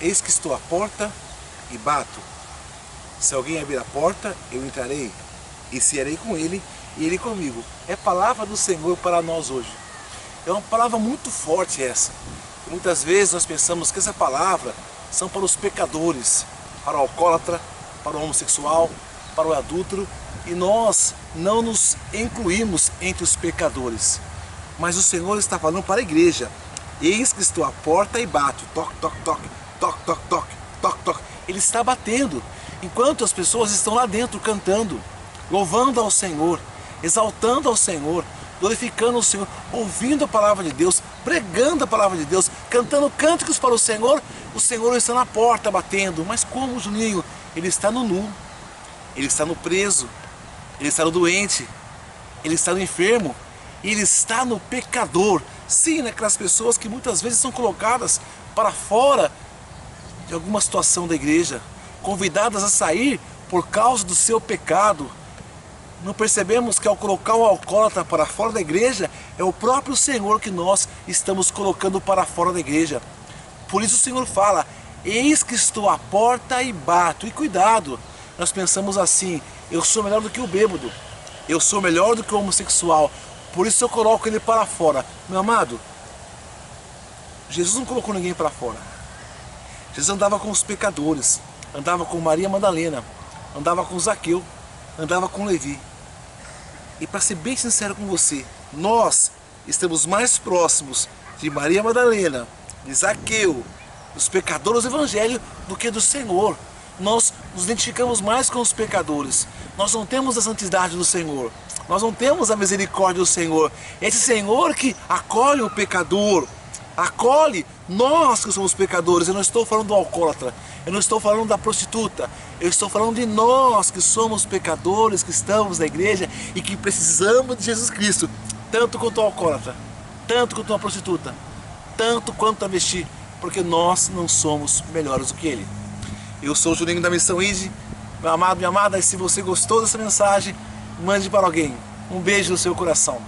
Eis que estou à porta e bato. Se alguém abrir a porta, eu entrarei, e cearei com ele, e ele comigo. É palavra do Senhor para nós hoje. É uma palavra muito forte essa. Muitas vezes nós pensamos que essa palavra são para os pecadores, para o alcoólatra, para o homossexual, para o adúltero, e nós não nos incluímos entre os pecadores. Mas o Senhor está falando para a igreja. Eis que estou à porta e bato. Toque, toque, toque, toque, toque, toque, toque, toque. Ele está batendo, enquanto as pessoas estão lá dentro cantando, louvando ao Senhor, exaltando ao Senhor, glorificando o Senhor, ouvindo a palavra de Deus, pregando a palavra de Deus, cantando cânticos para o Senhor está na porta batendo. Mas como, Juninho? Ele está no nu, ele está no preso, ele está no doente, ele está no enfermo, ele está no pecador. Sim, naquelas pessoas que muitas vezes são colocadas para fora de alguma situação da igreja, convidadas a sair por causa do seu pecado. Não percebemos que ao colocar o alcoólatra para fora da igreja, é o próprio Senhor que nós estamos colocando para fora da igreja. Por isso o Senhor fala, eis que estou à porta e bato. E cuidado, nós pensamos assim, eu sou melhor do que o bêbado, eu sou melhor do que o homossexual, por isso eu coloco ele para fora. Meu amado, Jesus não colocou ninguém para fora. Jesus andava com os pecadores, andava com Maria Madalena, andava com Zaqueu, andava com Levi. E para ser bem sincero com você, nós estamos mais próximos de Maria Madalena, de Zaqueu, dos pecadores do Evangelho, do que do Senhor. Nós nos identificamos mais com os pecadores. Nós não temos a santidade do Senhor. Nós não temos a misericórdia do Senhor. Esse Senhor que acolhe o pecador, acolhe nós que somos pecadores. Eu não estou falando do alcoólatra, eu não estou falando da prostituta, eu estou falando de nós que somos pecadores, que estamos na igreja e que precisamos de Jesus Cristo, tanto quanto o alcoólatra, tanto quanto a prostituta, tanto quanto a travesti, porque nós não somos melhores do que ele. Eu sou o Juninho da Missão ID, meu amado, minha amada, e se você gostou dessa mensagem, mande para alguém. Um beijo no seu coração.